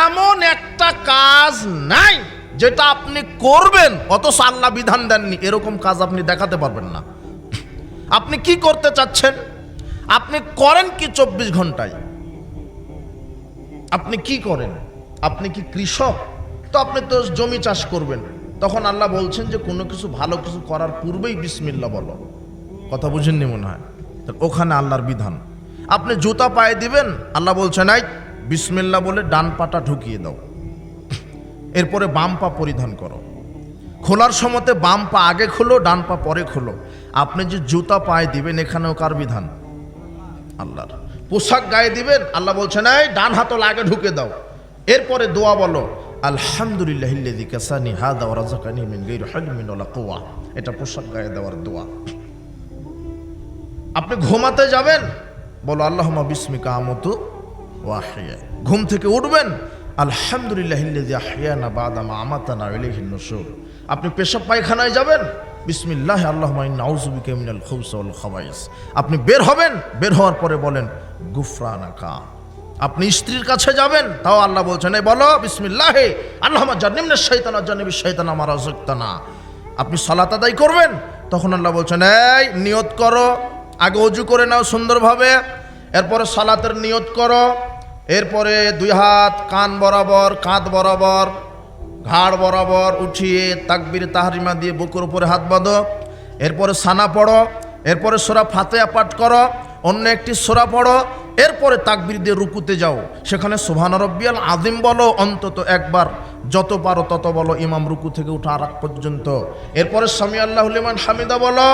এমন একটা কাজ নাই যেটা আপনি করবেন অথচ আল্লাহ বিধান দেননি, এরকম কাজ আপনি দেখাতে পারবেন না। আপনি কি করতে চাচ্ছেন? আপনি করেন কি 24 ঘন্টায়? আপনি কি করেন? আপনি কি কৃষক? তো আপনি তো জমি চাষ করবেন। তখন আল্লাহ বলছেন যে কোনো কিছু ভালো কিছু করার পূর্বেই বিসমিল্লাহ বলো। কথা বুঝেননি মনে হয়? ওখানে আল্লাহর বিধান। আপনি জুতা পায়ে দিবেন, আল্লাহ বলছেন এই বিসমিল্লাহ বলে ডান পাটা ঢুকিয়ে দাও, এরপরে বাম পা পরিধান করো। খোলার সময়তে বাম পা আগে খোলো, ডান পা পরে খোলো। আপনি যে জুতা পায়ে দিবেন এখানেও কার বিধান? আল্লাহর। পোশাক গায়ে দিবেন, আল্লাহ বলছেন এই ডান হাতল আগে ঢুকে দাও, এরপরে দোয়া বলো আলহামদুলিল্লাহিল্লাযী কাসানি হাদা ওয়া রাযাকানি মিন গায়রি হাওলিন ওয়ালা কুওয়া। এটা পোশাক গায়ে দেওয়ার দোয়া। আপনি ঘুমাতে যাবেন, বলো আল্লাহুম্মা বিসমিকা আমুতু ওয়া আহইয়া। ঘুম থেকে উঠবেন, আলহামদুলিল্লাহিল্লাযী আহইয়ানা বা'দা মা আমাতানা ওয়া ইলাইহিন নুশুর। আপনি পেশাব পায়খানায় যাবেন, বিসমিল্লাহ আল্লাহুম্মা ইন্না আউযু বিকা মিনাল খুবসি ওয়াল খাবাইস। আপনি বের হবেন, বের হওয়ার পরে বলেন গুফরানাকা। আপনি স্ত্রীর কাছে যাবেন, তাও আল্লাহ বলছেন এই বলো বিসমিল্লাহ আল্লাহুম্মা জান্নিবনাশ শাইতানা জান্নিবিশ শাইতানা মা রাযাকতানা। আপনি সালাত আদায় করবেন, তখন আল্লাহ বলছেন এই নিয়ত করো, আগে ওযু করে নাও সুন্দরভাবে, এরপরে সালাতের নিয়ত করো, এরপরে দুই হাত কান বরাবর, কাঁধ বরাবর, ঘাড় বরাবর উঠিয়ে তাকবীর তাহরিমা দিয়ে বুকের উপরে হাত বাঁধো, এরপরে সানা পড়ো, এরপরে সূরা ফাতিহা পাঠ করো, অন্য একটি সূরা পড়ো, এরপরে তাকবীর দিয়ে রুকুতে যাও, সেখানে সুবহান রাব্বিয়াল আযীম বলো অন্তত একবার, যত পারো তত বলো ইমাম রুকু থেকে ওঠার আগ পর্যন্ত। এরপরে সামি আল্লাহু লিমান হামিদা বলো,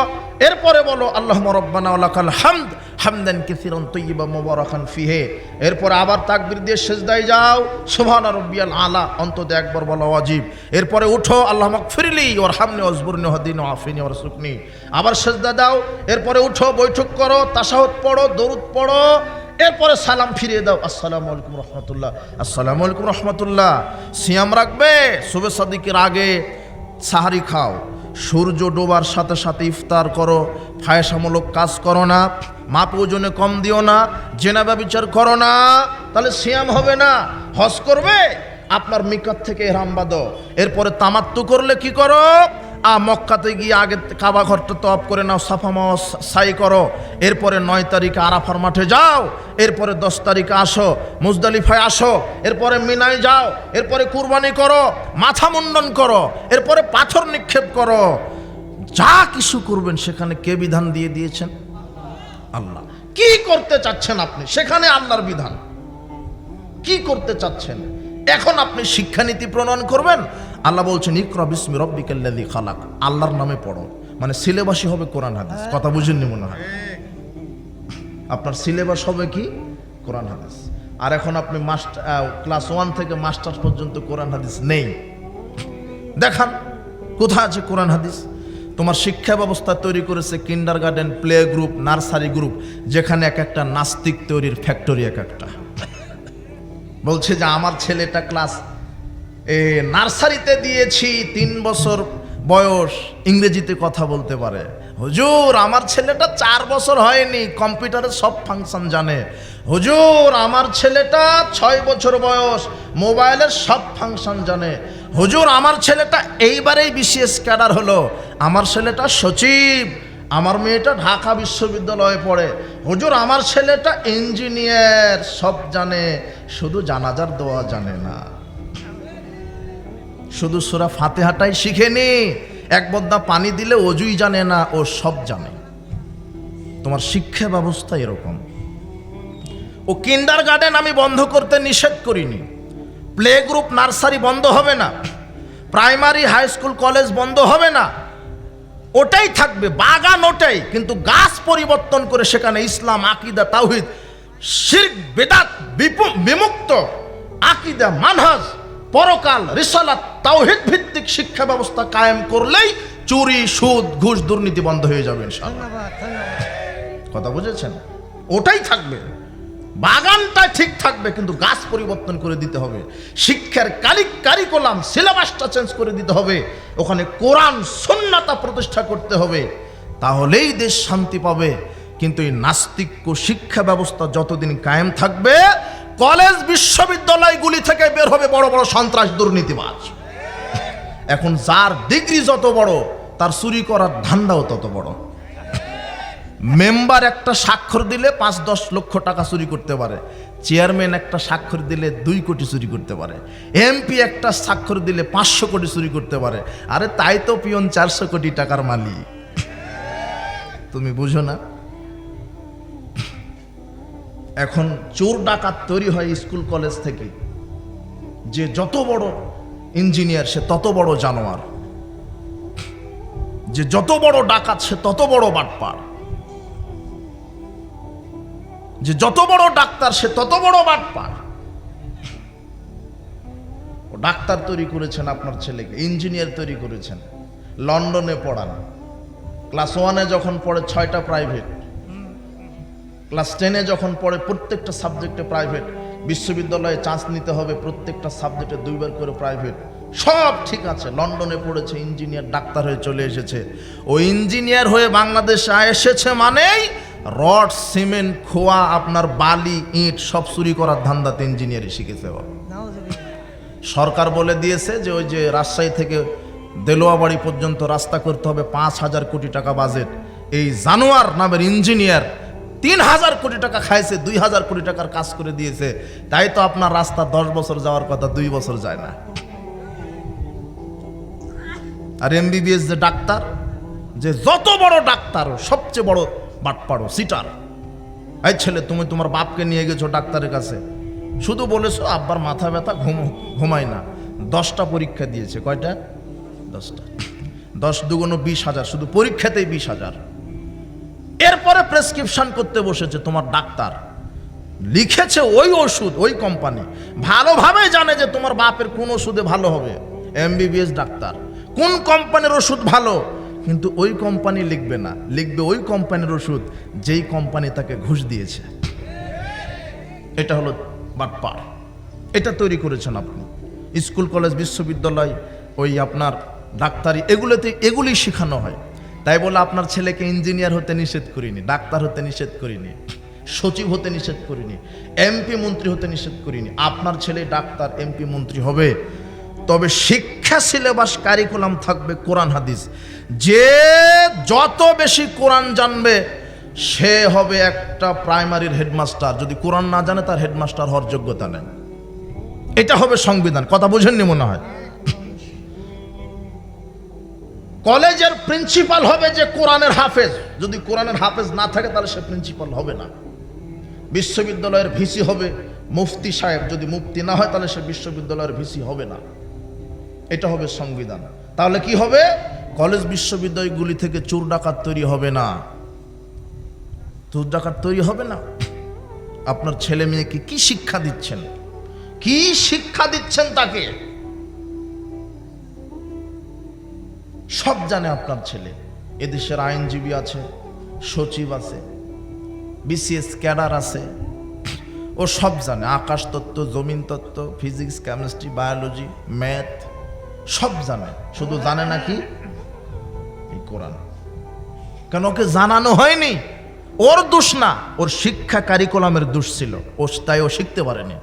এরপরে বলো আল্লাহুম্মা রাব্বানা ওয়া লাকাল হামদ হামদান কাসীরান তাইয়্যিবান মুবারাকান ফিহি। এরপরে আবার তাকবীর দিয়ে সিজদায় যাও, সুবহান রাব্বিয়াল আলা অন্তত একবার বলা ওয়াজিব। এরপরে উঠো আল্লাহুম্মা গফিরলি ওয়ারহামনি ওয়াজবুরনি ওয়াহদিনি ওয়াআফিনি ওয়ারযুকনি, আবার সিজদা দাও, এরপরে উঠো বৈঠক করো, তাশাহুদ পড়ো, দরুদ পড়ো, এরপরে সালাম ফিরিয়ে দাও, আসসালামু আলাইকুম রহমতুল্লাহ, আসসালামু আলাইকুম রহমতুল্লাহ। সিয়াম রাখবে, শুভে সাদিকের আগে সাহারি খাও, সূর্য ডোবার সাথে সাথে ইফতার করো, ফায়সামূলক কাজ করো না, মাপ ওজনে কম দিও না, জেনা ব্যভিচার করো না, তাহলে সিয়াম হবে না। হজ করবে, আপনার মিকাত থেকে ইহরাম বাঁধো, এরপরে তামাত্তু করলে কি করো? মক্কাতে গিয়ে আগে কাবা ঘরটা তওয়াফ করে নাও, সাফা মারওয়া সাই করো, এরপরে 9 তারিখে আরাফার মাঠে যাও, এরপরে 10 তারিখে আসো মুজদালিফায় আসো, এরপরে মিনায় যাও, এরপরে কুরবানি করো, মাথা মুন্ডন করো, এরপরে পাথর নিক্ষেপ করো। যা কিছু করবেন সেখানে কে বিধান দিয়ে দিয়েছেন? আল্লাহ। কি করতে চাচ্ছেন আপনি? সেখানে আল্লাহর বিধান। কি করতে চাচ্ছেন? এখন আপনি শিক্ষানীতি প্রণয়ন করবেন, আল্লাহ বলছেন ইকরা বিসমি রাব্বিকাল্লাযী খালাক, আল্লাহর নামে পড়ো, মানে সিলেবাসই হবে কোরআন হাদিস। কথা বুঝেননি মনে হয়? আপনার সিলেবাস হবে কি? কোরআন হাদিস। আর এখন আপনি ক্লাস 1 থেকে মাস্টার্স পর্যন্ত কোরআন হাদিস নেই। দেখান কোথায় আছে কোরআন হাদিস? তোমার শিক্ষা ব্যবস্থা তৈরি করেছে kindergarten, play group, nursery group, যেখানে এক একটা নাস্তিক তৈরির ফ্যাক্টরি এক একটা। বলছে যে আমার ছেলেটা ক্লাস নার্সারিতে দিয়েছি, 3 বছর বয়স, ইংরেজিতে কথা বলতে পারে। হুজুর আমার ছেলেটা 4 বছর হয়নি, কম্পিউটারের সব ফাংশন জানে। হুজুর আমার ছেলেটা 6 বছর বয়স, মোবাইলের সব ফাংশন জানে। হুজুর আমার ছেলেটা এইবারেই বিসিএস ক্যাডার হলো। আমার ছেলেটা সচিব। আমার মেয়েটা ঢাকা বিশ্ববিদ্যালয়ে পড়ে। হুজুর আমার ছেলেটা ইঞ্জিনিয়ার, সব জানে, শুধু জানাজার দোয়া জানে না, শুধু সূরা ফাতিহাটাই শিখেনি, এক বদ্দা পানি দিলে অজুই জানে না, ও সব জানে। তোমার শিক্ষা ব্যবস্থা এরকম। ও কিন্ডারগার্টেন আমি বন্ধ করতে নিষেধ করিনি, প্লে গ্রুপ নার্সারি বন্ধ হবে না, প্রাইমারি হাই স্কুল কলেজ বন্ধ হবে না, ওটাই থাকবে, বাগান ওটাই, কিন্তু গাছ পরিবর্তন করে সেখানে ইসলাম, আকীদা, তাওহীদ, শিরক, বেদাত বিমুক্ত আকীদা, মানহাজ, পরকাল, রিসালাত, তাওহীদ ভিত্তিক শিক্ষা ব্যবস্থা কায়েম করলেই চুরি, সুদ, ঘুষ, দুর্নীতি বন্ধ হয়ে যাবে ইনশাআল্লাহ। কথা বুঝেছেন? ওটাই থাকবে, বাগানটা ঠিক থাকবে, কিন্তু গাছ পরিবর্তন করে দিতে হবে। শিক্ষার কারিকুলাম, সিলেবাসটা চেঞ্জ করে দিতে হবে, ওখানে কোরআন সুন্নাহটা প্রতিষ্ঠা করতে হবে, তাহলেই দেশ শান্তি পাবে। কিন্তু এই নাস্তিক শিক্ষা ব্যবস্থা যতদিন কায়েম থাকবে, কলেজ বিশ্ববিদ্যালয়গুলি থেকে বের হবে বড় বড় সন্ত্রাস দুর্নীতিবাজ। এখন যার ডিগ্রি যত বড় তার চুরি করার ধান্দাও তত বড়। মেম্বার একটা স্বাক্ষর দিলে 5-10 লক্ষ টাকা চুরি করতে পারে, চেয়ারম্যান একটা স্বাক্ষর দিলে 2 কোটি চুরি করতে পারে, এমপি একটা স্বাক্ষর দিলে 500 কোটি চুরি করতে পারে। আরে তাই তো পিয়ন 400 কোটি টাকার মালিক। তুমি বুঝো না? এখন চোর ডাকাত তৈরি হয় স্কুল কলেজ থেকে। যে যত বড় ইঞ্জিনিয়ার সে তত বড় জানোয়ার, যে যত বড় ডাকাত সে তত বড় বাটপার, যে যত বড় ডাক্তার সে তত বড় বাটপার। ও ডাক্তার তৈরি করেছেন আপনার ছেলেকে, ইঞ্জিনিয়ার তৈরি করেছেন, লন্ডনে পড়ান। ক্লাস 1-এ যখন পড়ে 6টা প্রাইভেট, ক্লাস 10-এ যখন পড়ে প্রত্যেকটা সাবজেক্টে প্রাইভেট, বিশ্ববিদ্যালয়ে চান্স নিতে হবে প্রত্যেকটা সাবজেক্টে 2বার করে প্রাইভেট, সব ঠিক আছে। লন্ডনে পড়েছে, ইঞ্জিনিয়ার ডাক্তার হয়ে চলে এসেছে। ও ইঞ্জিনিয়ার হয়ে বাংলাদেশে এসেছে মানেই রড, সিমেন্ট, খোয়া, আপনার বালি, ইট সব চুরি করার ধান্দাতে ইঞ্জিনিয়ারই শিখেছে। সরকার বলে দিয়েছে যে ওই যে রাজশাহী থেকে দেলোয়াবাড়ি পর্যন্ত রাস্তা করতে হবে, 5,000 কোটি টাকা বাজেট। এই জানোয়ার নামের ইঞ্জিনিয়ার 3,000 কোটি টাকা খাইছে, 2,000 কোটি টাকার কাজ করে দিয়েছে। তাই তো আপনার রাস্তা 10 বছর যাওয়ার কথা 2 বছর যায় না। আর এমবিবিএস যে ডাক্তার, যে যত বড় ডাক্তার সবচেয়ে বড় বাটপাড়ো, সিটার। এই ছেলে, তুমি তোমার বাপকে নিয়ে গেছো ডাক্তারের কাছে, শুধু বলেছো আব্বার মাথা ব্যথা, ঘুমায় না। 10টা পরীক্ষা দিয়েছে। কয়টা? 10টা। 10 দুগুণ 20,000, শুধু পরীক্ষাতেই 20,000। এরপরে প্রেসক্রিপশন করতে বসেছে। তোমার ডাক্তার লিখেছে ওই ওষুধ, ওই কোম্পানি, ভালোভাবে জানে যে তোমার বাপের কোন ওষুধে ভালো হবে। এমবিবিএস ডাক্তার, কোন কোম্পানির ওষুধ ভালো, কিন্তু ওই কোম্পানি লিখবে না, লিখবে ওই কোম্পানির ওষুধ যেই কোম্পানি তাকে ঘুষ দিয়েছে। এটা হলো বাটপার। এটা তৈরি করেছেন আপনি। স্কুল কলেজ বিশ্ববিদ্যালয়, ওই আপনার ডাক্তারি, এগুলোতে এগুলি শেখানো হয়। তাই বলে আপনার ছেলেকে ইঞ্জিনিয়ার হতে নিষেধ করিনি, ডাক্তার হতে নিষেধ করিনি, সচিব হতে নিষেধ করিনি, এমপি মন্ত্রী হতে নিষেধ করিনি। আপনার ছেলে ডাক্তার, এমপি মন্ত্রী হবে, তবে শিক্ষা সিলেবাস কারিকুলাম থাকবে কোরআন হাদিস। যে যত বেশি কোরআন জানবে সে হবে একটা প্রাইমারির হেডমাস্টার। যদি কোরআন না জানে তার হেডমাস্টার হওয়ার যোগ্যতা নেই। এটা হবে সংবিধান। কথা বুঝেননি মনে হয়? কলেজের প্রিন্সিপাল হবে যে কোরআনের হাফেজ। যদি কোরআনের হাফেজ না থাকে তাহলে সে প্রিন্সিপাল হবে না। বিশ্ববিদ্যালয়ের ভিসি হবে মুফতি সাহেব, যদি মুফতি না হয় তাহলে সে বিশ্ববিদ্যালয়ের ভিসি হবে না। এটা হবে সংবিধান। তাহলে কি হবে? কলেজ বিশ্ববিদ্যালয়গুলি থেকে চোর ডাকাত তৈরি হবে না, চোর ডাকাত তৈরি হবে না। আপনার ছেলে মেয়েকে কি শিক্ষা দিচ্ছেন? কি শিক্ষা দিচ্ছেন তাকে? সব জানে আপনার ছেলে। এদেশের আইনজীবী আছে, সচিব আছে, বিসিএস ক্যাডার আছে, ও সব জানে। আকাশ তত্ত্ব, জমিন তত্ত্ব, ফিজিক্স, কেমিস্ট্রি, বায়োলজি, ম্যাথ সব জানে। শুধু জানে না কি? এই কোরআন। কেন? ওকে জানানো হয়নি। ওর দোষ না, ওর শিক্ষা কারিকুলামের দোষ ছিল। তাই ও শিখতে পারেনি।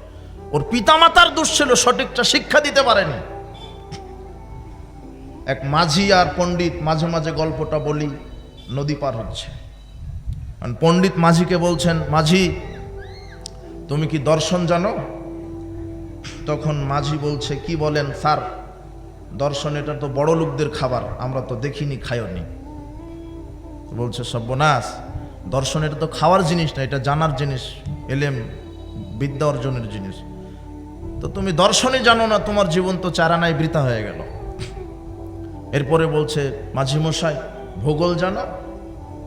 ওর পিতামাতার দোষ ছিল, সঠিকটা শিক্ষা দিতে পারেনি। এক মাঝি আর পণ্ডিত, মাঝে মাঝে গল্পটা বলি, নদী পার হচ্ছে। পণ্ডিত মাঝিকে বলছেন, মাঝি তুমি কি দর্শন জানো? তখন মাঝি বলছে, কি বলেন স্যার? দর্শন এটা তো বড় লোকদের খাবার, আমরা তো দেখিনি, খাইওনি। বলছে, সর্বনাশ, দর্শন এটা তো খাওয়ার জিনিস না, এটা জানার জিনিস, এলেম, বিদ্যা অর্জনের জিনিস। তো তুমি দর্শনই জানো না, তোমার জীবন তো চারানায় বৃথা হয়ে গেল। এরপরে বলছে, মাঝি মশাই ভূগোল জানো?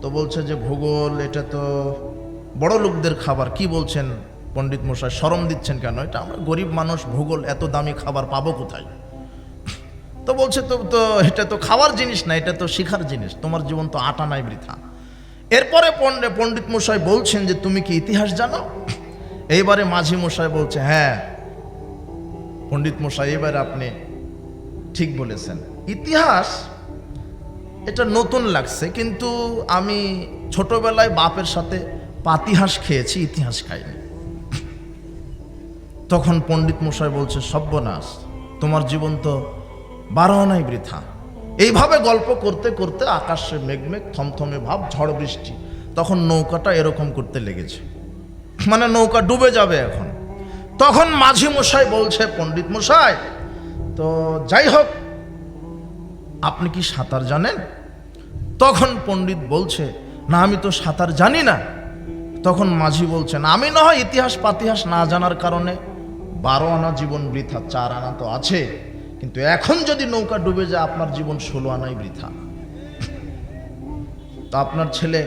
তো বলছে যে ভূগোল এটা তো বড় লোকদের খাবার। কি বলছেন পণ্ডিত মশাই, শরম দিচ্ছেন কেন? এটা আমরা গরিব মানুষ, ভূগোল এত দামি খাবার পাবো কোথায়? তো বলছে, তো এটা তো খাওয়ার জিনিস না, এটা তো শিখার জিনিস, তোমার জীবন তো আটা নাই বৃথা। এরপরে পণ্ডিত মশাই বলছেন যে তুমি কি ইতিহাস জানো? এইবারে মাঝি মশাই বলছে, হ্যাঁ পণ্ডিত মশাই, এবারে আপনি ঠিক বলেছেন। ইতিহাস এটা নতুন লাগছে, কিন্তু আমি ছোটবেলায় বাপের সাথে পাতিহাস খেয়েছি, ইতিহাস খাইনি। তখন পণ্ডিত মশাই বলছে, সর্বনাশ, তোমার জীবন তো 12 আনাই বৃথা। এইভাবে গল্প করতে করতে আকাশে মেঘমেঘ, থমথমে ভাব, ঝড় বৃষ্টি। তখন নৌকাটা এরকম করতে লেগেছে, মানে নৌকা ডুবে যাবে এখন। তখন মাঝি মশাই বলছে, পণ্ডিত মশাই, তো যাই হোক, আপনি কি সাঁতার জানেন? তখন পণ্ডিত বলছে, না, আমি তো সাঁতার জানি না। তখন মাঝি বলছেন, আমি না হয় ইতিহাস পাতিহাস না জানার কারণে 12 আনা জীবন বৃথা, 4 আনা তো আছে, কিন্তু এখন যদি নৌকা ডুবে যায় আপনার জীবন 16 আনাই বৃথা। তো আপনার ছেলে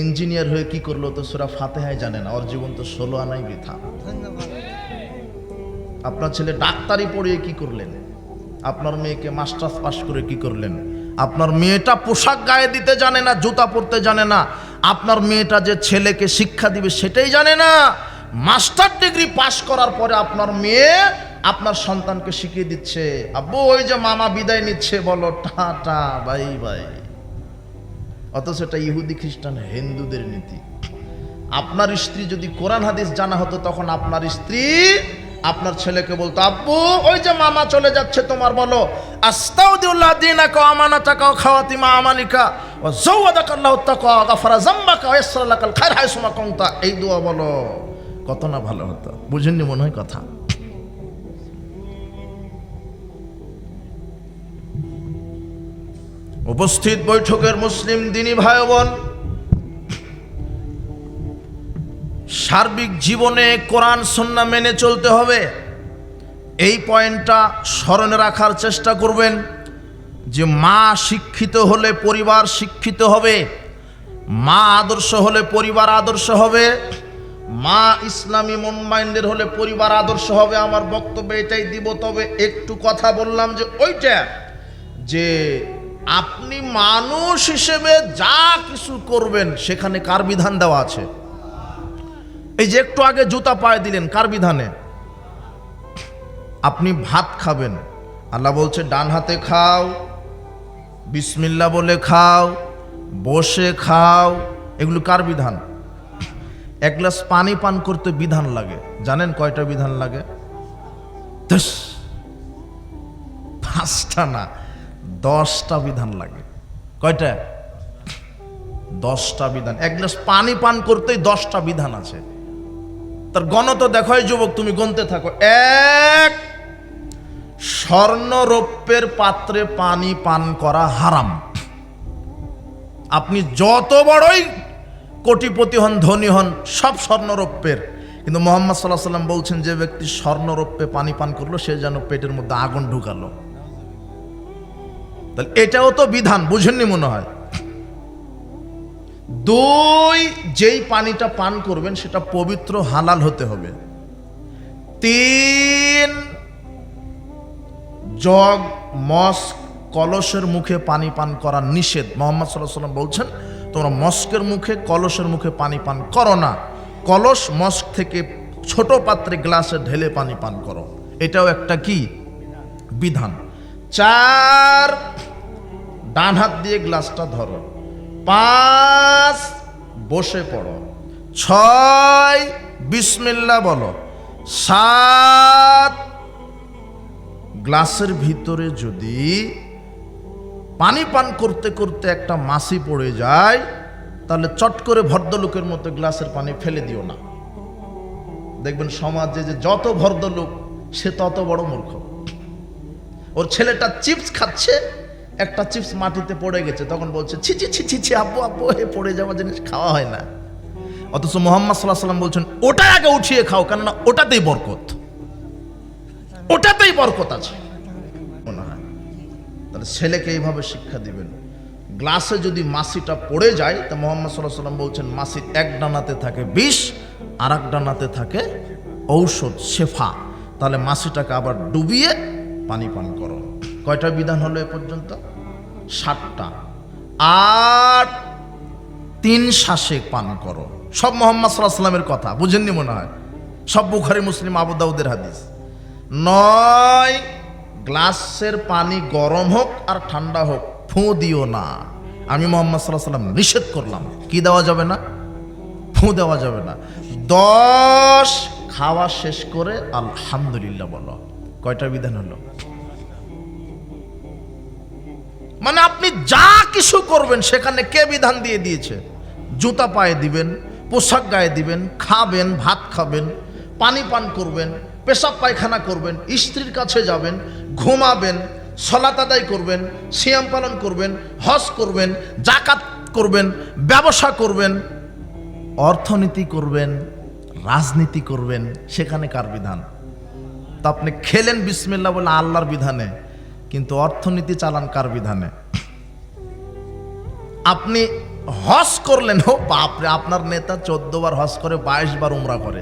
ইঞ্জিনিয়ার হয়ে কি করলো? তো সূরা ফাতিহাই জানে না, ওর জীবন তো 16 আনাই বৃথা। আপনার ছেলে ডাক্তারি পড়িয়ে কি করলেন? আপনার মেয়েকে মাস্টার্স পাস করে কি করলেন? আপনার মেয়েটা পোশাক গায়ে দিতে জানে না, জুতা পরতে জানে না। আপনার মেয়েটা যে ছেলেকে শিক্ষা দিবে সেটাই জানে না। মাস্টার ডিগ্রি পাশ করার পরে আপনার মেয়ে আপনার সন্তানকে শিখিয়ে দিচ্ছে, আব্বু ওই যে মামা বিদায় নিচ্ছে, বলো টাটা বাই বাই। অথচ এটা ইহুদি খ্রিস্টান হিন্দুদের নীতি। আপনার স্ত্রী যদি কোরআন হাদিস জানা হতো, তখন আপনার স্ত্রী আপনার ছেলেকে বলতো, আব্বু ওই যে মামা চলে যাচ্ছে, তোমার বলো আস্তাউদিউল্লাহ দীনাকা ওয়া আমানাতাকা ওয়া খাওয়াতিমা আমালিকা ওয়া যাওয়াদাকাল্লাহু তাকওয়া ওয়া গাফারা যামবাকা ওয়া ইয়াসসারা লাকাল খায়র হাইসুমা কুনতা। এই দোয়া বলো, কত না ভালো হতো। বুঝেননি মনে হয় কথা? উপস্থিত বৈঠকের মুসলিম দিনী ভাই বোন, সার্বিক জীবনে কোরআন সুন্নাহ মেনে চলতে হবে। এই পয়েন্টটা স্মরণে রাখার চেষ্টা করবেন যে মা শিক্ষিত হলে পরিবার শিক্ষিত হবে, মা আদর্শ হলে পরিবার আদর্শ হবে, মা ইসলামী মন মাইন্ডের হলে পরিবার আদর্শ হবে। আমার বক্তব্য এটাই দিব। তবে একটু কথা বললাম যে ওইটা যে আপনি মানুষ হিসেবে যা কিছু করবেন সেখানে কার বিধান দেওয়া আছে? এই যে একটু আগে জুতা পায়ে দিলেন, কার বিধানে? আপনি ভাত খাবেন, আল্লাহ বলছে ডান হাতে খাও, বিসমিল্লাহ বলে খাও, বসে খাও, এগুলো কার বিধান? এক গ্লাস পানি পান করতে বিধান লাগে, জানেন কয়টা বিধান লাগে? 5টা না, 10টা বিধান লাগে। কয়টা? 10টা বিধান। এক গ্লাস পানি পান করতেই 10টা বিধান আছে। তার গণত দেখো যুবক, তুমি গণতে থাকো। 1, স্বর্ণ রৌপ্যের পাত্রে পানি পান করা হারাম। আপনি যত বড়ই কোটিপতি হন, ধনী হন, সব স্বর্ণ রৌপ্যের। কিন্তু মুহাম্মদ সাল্লাল্লাহু আলাইহি ওয়াসাল্লাম বলছেন, যে ব্যক্তি স্বর্ণ রৌপ্যে পানি পান করলো সে যেন পেটের মধ্যে আগুন ঢুকালো। তাহলে এটাও তো বিধান, বুঝেননি মনে হয়? 2, যেই পানিটা পান করবেন সেটা পবিত্র হালাল হতে হবে। 3, জগ, মস্ক, কলসের মুখে পানি পান করা নিষেধ। মুহাম্মদ সাল্লাল্লাহু আলাইহি ওয়াসাল্লাম বলছেন, তোমরা মস্কের মুখে, কলসের মুখে পানি পান করো না। কলস, মস্ক থেকে ছোট পাত্রে গ্লাসে ঢেলে পানি পান করো। এটাও একটা কি বিধান। 4, ডান হাত দিয়ে গ্লাসটা ধরো। 5, বসে পড়ো। 6, বিসমিল্লাহ বলো। 7, গ্লাসের ভিতরে যদি পানি পান করতে করতে একটা মাছি পড়ে যায়, তাহলে চট করে ভদ্রলোকের মতো গ্লাসের পানি ফেলে দিও না। দেখবেন সমাজে যে যত ভদ্রলোক সে তত বড় মূর্খ। ওর ছেলেটা চিপস খাচ্ছে, একটা চিপস মাটিতে পড়ে গেছে, তখন বলছে ছি ছি ছি ছি ছি, আব্বু আব্বু, এ পড়ে যাওয়া জিনিস খাওয়া হয় না। অথচ মুহাম্মদ সাল্লাল্লাহু আলাইহি ওয়াসাল্লাম বলছেন ওটা আগে উঠিয়ে খাও, কেননা ওটাতেই বরকত, ওটাতেই বরকত আছে মনে হয়। তাহলে ছেলেকে এইভাবে শিক্ষা দিবেন। গ্লাসে যদি মাছিটা পড়ে যায়, তা মুহাম্মদ সাল্লাল্লাহু আলাইহি ওয়াসাল্লাম বলছেন মাছির এক ডানাতে থাকে বিষ, আর এক ডানাতে থাকে ঔষধ, শেফা। তাহলে মাছিটাকে আবার ডুবিয়ে পানি পান করো। কয়টা বিধান হলো এ পর্যন্ত? 7টা। আর 3 শ্বাসে পান করো। সব মুহাম্মদ সাল্লাল্লাহু আলাইহি ওয়াসাল্লামের কথা, বুঝেননি মনে হয়? সব বুখারী, মুসলিম, আবু দাউদের হাদিস। 9, গ্লাসের পানি গরম হোক আর ঠান্ডা হোক ফুঁ দিও না। আমি মুহাম্মদ সাল্লাল্লাহু আলাইহি ওয়াসাল্লাম নিষেধ করলাম, কি দেওয়া যাবে না? ফুঁ দেওয়া যাবে না। 10, খাওয়া শেষ করে আলহামদুলিল্লাহ বলো। কয়টা বিধান হলো? মানে আপনি যা কিছু করবেন সেখানে কে বিধান দিয়ে দিয়েছে? জুতা পায়ে দিবেন, পোশাক গায়ে দিবেন, খাবেন, ভাত খাবেন, পানি পান করবেন, পেশাব পায়খানা করবেন, স্ত্রীর কাছে যাবেন, ঘুমাবেন, সালাত আদায় করবেন, সিয়াম পালন করবেন, হজ করবেন, যাকাত করবেন, ব্যবসা করবেন, অর্থনীতি করবেন, রাজনীতি করবেন। সেখানে কার বিধান? তা আপনি খেলেন বিসমিল্লাহ বলে আল্লাহর বিধানে, কিন্তু অর্থনীতি চালান কার বিধানে? আপনি হজ করলেন, ও বাপরে, আপনার নেতা 14 বার হজ করে, 22 বার উমরা করে,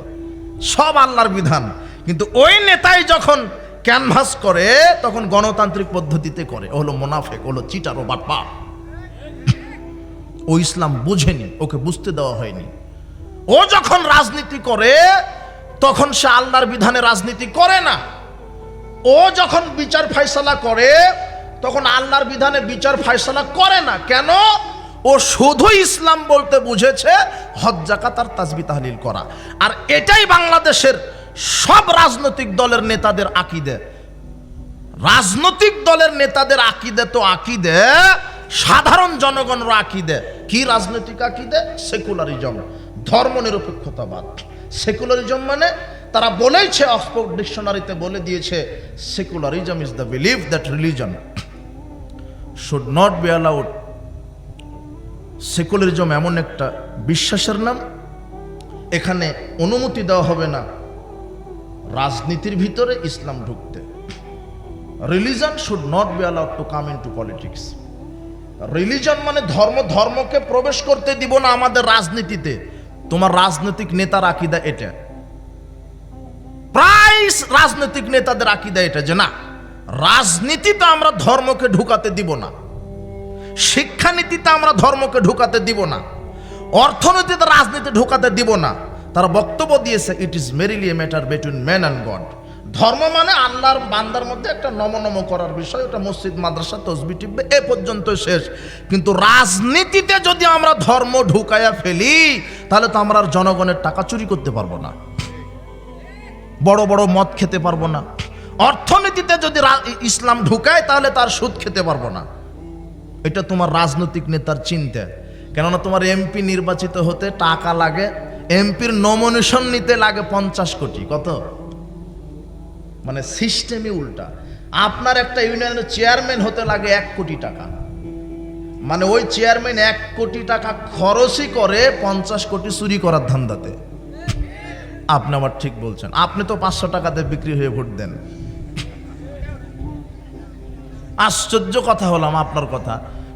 সব আল্লাহর বিধান, কিন্তু ওই নেতাই যখন ক্যানভাস করে তখন গণতান্ত্রিক পদ্ধতিতে করে। ও হলো মুনাফিক, হলো চিটার, ও বাটপার। ও ইসলাম বুঝেনি, ওকে বুঝতে দেওয়া হয়নি। ও যখন রাজনীতি করে তখন সে আল্লাহর বিধানে রাজনীতি করে না। ও যখন বিচার ফায়সালা করে তখন আল্লাহর বিধানে বিচার ফায়সালা করে না। কেন? ও শুধু ইসলাম বলতে বুঝেছে হজ যাকাত আর তাসবিহ তাহলিল করা। আর এটাই বাংলাদেশের সব রাজনৈতিক দলের নেতাদের আকীদা। রাজনৈতিক দলের নেতাদের আকীদা তো আকীদা, সাধারণ জনগণের আকীদা কি? রাজনৈতিক আকীদা সেকুলারিজম, ধর্মনিরপেক্ষতাবাদ। সেকুলারিজম মানে তারা বলেইছে, অক্সফোর্ড ডিকশনারিতে বলে দিয়েছে, secularism is the believe that religion should not be allowed. Secularism এমন একটা বিশ্বাসের নাম, এখানে অনুমতি দেওয়া হবে না রাজনীতির ভিতরে ইসলাম ঢুকতে। Religion should not be allowed to come into politics. Religion মানে ধর্ম, ধর্মকে প্রবেশ করতে দিব না আমাদের রাজনীতিতে। তোমার রাজনৈতিক নেতার আকীদা এটা, প্রায় রাজনৈতিক নেতাদের আকীদা এটা, যে না, রাজনীতিতে আমরা ধর্মকে ঢুকাতে দিব না, শিক্ষানীতিতে আমরা ধর্মকে ঢুকাতে দিব না, অর্থনীতিতে রাজনীতি ঢুকাতে দিব না। তারা বক্তব্য দিয়েছে, it is merely a matter between man and God. ধর্ম মানে আল্লাহর বান্দার মধ্যে একটা নম করার বিষয়, ওটা মসজিদ মাদ্রাসা তসবিহ টিপবে, এ পর্যন্ত শেষ। কিন্তু রাজনীতিতে যদি আমরা ধর্ম ঢুকাইয়া ফেলি তাহলে তো আমরা আর জনগণের টাকা চুরি করতে পারবো না, বড় বড় মদ খেতে পারবো না। অর্থনীতিতে যদি ইসলাম ঢুকায় তাহলে তার সুদ খেতে পারবো না। এটা তোমার রাজনৈতিক নেতার চিন্তা। কেননা তোমার এমপি নির্বাচিত হতে টাকা লাগে, এমপির নমিনেশন নিতে লাগে 50 কোটি। কত? মানে সিস্টেমই উল্টা। আপনার একটা ইউনিয়নের চেয়ারম্যান হতে লাগে 1 কোটি টাকা, মানে ওই চেয়ারম্যান 1 কোটি টাকা খরচই করে 50 কোটি চুরি করার ধান্দাতে। আপনি আবার ঠিক বলছেন, আপনি তো 500 টাকাতে বিক্রি হয়ে ভোট দেন। আশ্চর্য কথা হলাম আপনার কথা।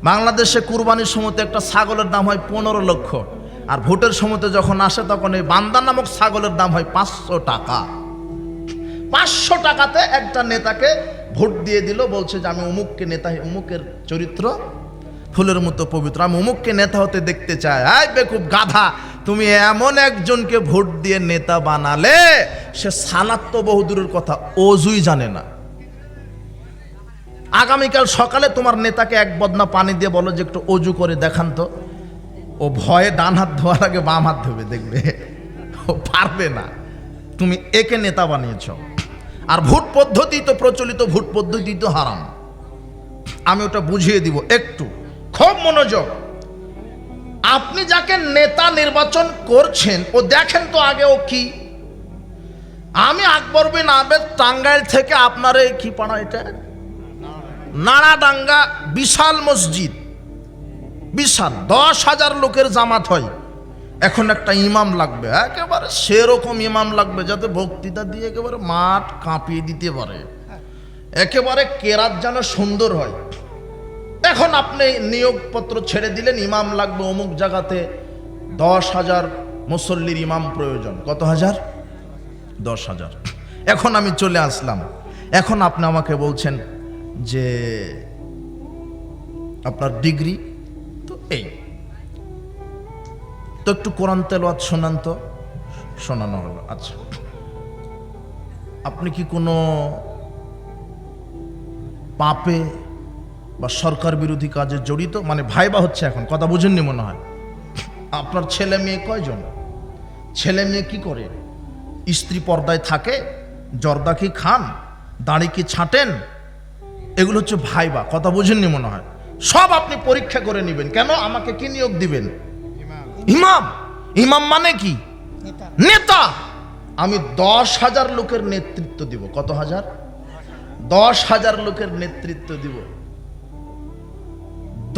বাংলাদেশে কুরবানির সময়তে একটা ছাগলের দাম হয় 15 লক্ষ, আর ভোটের সময়তে যখন আসে তখন এই বান্দা নামক ছাগলের দাম হয় 500 টাকা। 500 টাকাতে একটা নেতাকে ভোট দিয়ে দিল, বলছে যে আমি অমুককে নেতা, অমুকের চরিত্র ফুলের মতো পবিত্র, আমি অমুককে নেতা হতে দেখতে চাই। আয় বেকুব গাধা, তুমি এমন একজনকে ভোট দিয়ে নেতা বানালে সে সালাত তো বহুদূরের কথা, অজুই জানে না। আগামীকাল সকালে তোমার নেতাকে 1 বদনা পানি দিয়ে বলো যে একটু অজু করে দেখান তো, ও ভয়ে ডান হাত ধোয়ার আগে বাম হাত ধোবে, দেখবে ও পারবে না। তুমি একে নেতা বানিয়েছ। আর ভোট পদ্ধতি তো প্রচলিত, ভোট পদ্ধতি তো হারাম। আমি ওটা বুঝিয়ে দিব, একটু খুব মনোযোগ। আপনি যাকে নেতা নির্বাচন করছেন ও দেখেন তো আগে ও কি। আমি আকবর বিন আবেদ টাঙ্গাইল থেকে আপনার এই কি পাড়া, এটা নাড়াডাঙ্গা, বিশাল মসজিদ, বিশাল 10,000 লোকের জামাত হয়। এখন একটা ইমাম লাগবে, একেবারে সেরকম ইমাম লাগবে যাতে বক্তৃতা দিয়ে একেবারে মাঠ কাঁপিয়ে দিতে পারে, একেবারে কেরাত যেন সুন্দর হয়। এখন আপনি নিয়োগপত্র ছেড়ে দিলেন, ইমাম লাগবে অমুক জায়গাতে, 10,000 মুসল্লির ইমাম প্রয়োজন। কত হাজার? 10,000। এখন আমি চলে আসলাম, এখন আপনি আমাকে বলছেন যে আপনার ডিগ্রি তো এই, তো একটু কোরআন তেলাওয়াত শোনান তো। শোনানো হলো। আচ্ছা, আপনি কি কোনো পাপে বা সরকার বিরোধী কাজে জড়িত? মানে ভাইবা হচ্ছে এখন, কথা বুঝেননি মনে হয়। আপনার ছেলে মেয়ে কয়জন? ছেলে মেয়ে কি করে? স্ত্রী পর্দায় থাকে, জর্দা কি খান, দাড়ি কি ছাঁটেন, এগুলো হচ্ছে ভাইবা। কথা বুঝেননি মনে হয়। সব আপনি পরীক্ষা করে নেবেন। কেন? আমাকে কি নিয়োগ দিবেন? ইমাম। ইমাম মানে কি? নেতা। আমি 10,000 লোকের নেতৃত্ব দিব। কত হাজার? 10,000 লোকের নেতৃত্ব দিব।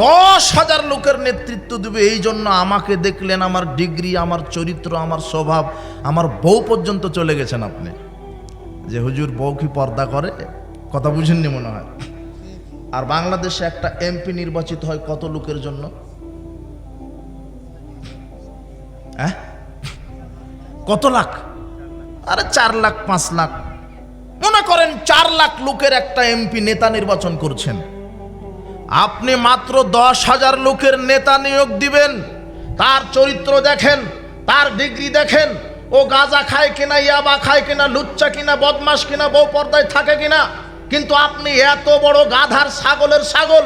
10,000 লোকের নেতৃত্ব দিবে। এই জন্য আমাকে দেখলেন, আমার ডিগ্রি, আমার চরিত্র, আমার স্বভাব, আমার বউ পর্যন্ত চলে গেছেন আপনি, যে হুজুর বউ কি পর্দা করে? কথা বুঝেননি মনে হয়। আর বাংলাদেশে একটা এমপি নির্বাচিত হয় কত লোকের জন্য? কত লাখ? আরে 4 লাখ 5 লাখ। মনে করেন 4 লাখ লোকের একটা এমপি নেতা নির্বাচন করছেন। আপনি মাত্র 10,000 লোকের নেতা নিয়োগ দিবেন। তার চরিত্র দেখেন, তার ডিগ্রি দেখেন, ও গাঁজা খায় কিনা, ইয়াবা খায় কিনা, লুচ্চা কিনা, বদমাস কিনা, বউ পর্দায় থাকে কিনা। কিন্তু আপনি এত বড় গাধার ছাগলের ছাগল,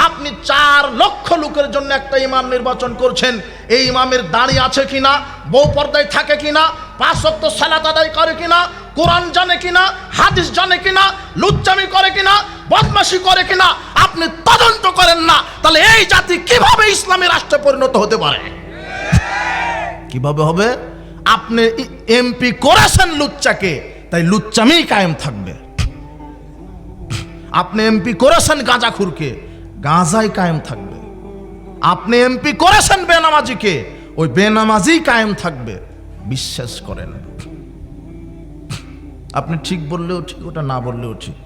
আপনি 4 লক্ষ লোকের জন্য একটা ইমাম নির্বাচন করছেন। এই ইমামের দাড়ি আছে কিনা, বউ পর্দায় থাকে কিনা, 5 ওয়াক্ত সালাত আদায় করে কিনা, কোরআন জানে কিনা, হাদিস জানে কিনা, লুচ্চামি করে কিনা, বদমাশি করে কিনা আপনি তদন্ত করেন না, তাহলে এই জাতি কিভাবে ইসলামী রাষ্ট্রে পরিণত হতে পারে? কিভাবে হবে? আপনি এমপি করেছেন লুচ্চাকে, তাই লুচ্চামি কায়েম থাকবে। আপনি এমপি করেছেন গাঁজাখুরকে, গাঁজাই কায়েম থাকবে। আপনি এমপি করেছেন বেনামাজিকে, ওই বেনামাজি কায়েম থাকবে। বিশ্বাস করেন। আপনি ঠিক বললেও ঠিক, ওটা না বললেও ঠিক।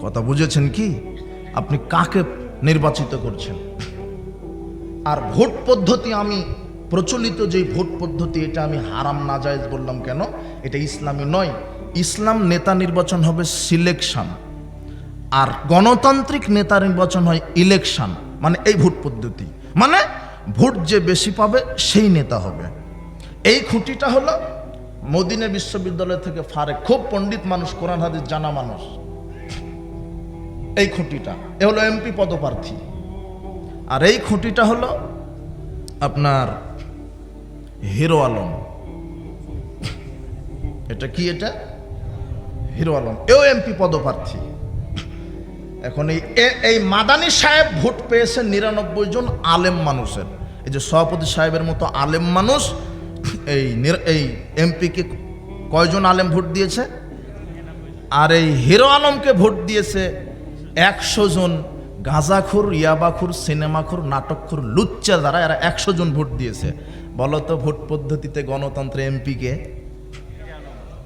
কথা বুঝেছেন কি? আপনি কাকে নির্বাচিত করছেন? আর ভোট পদ্ধতি, আমি প্রচলিত যে ভোট পদ্ধতি, এটা আমি হারাম নাজায়েজ বললাম কেন? এটা ইসলামী নয়। ইসলাম নেতা নির্বাচন হবে সিলেকশন, আর গণতান্ত্রিক নেতা নির্বাচন হয় ইলেকশন। মানে এই ভোট পদ্ধতি, মানে ভোট যে বেশি পাবে সেই নেতা হবে। এই খুঁটিটা হলো মদিনা বিশ্ববিদ্যালয় থেকে ফারেক, খুব পণ্ডিত মানুষ, কোরআন হাদিস জানা মানুষ। এই খুঁটিটা এ হলো এমপি পদপ্রার্থী। আর এই খুঁটিটা হলো আপনার হিরো আলম। এটা কি? এটা হিরো আলম, এও এমপি পদপ্রার্থী। এখন এই মাদানী সাহেব ভোট পেয়েছেন 99 জন আলেম মানুষের। এই যে সভাপতি সাহেবের মতো আলেম মানুষ এই এমপিকে কয়জন আলেম ভোট দিয়েছে? আর এই হিরো আলমকে ভোট দিয়েছে 100 জন গাঁজাখুর, ইয়াবাখুর, সিনেমাখুর, নাটকখুর, লুচ্চা যারা, এরা 100 জন ভোট দিয়েছে। বলতো ভোট পদ্ধতিতে গণতন্ত্রে এমপিকে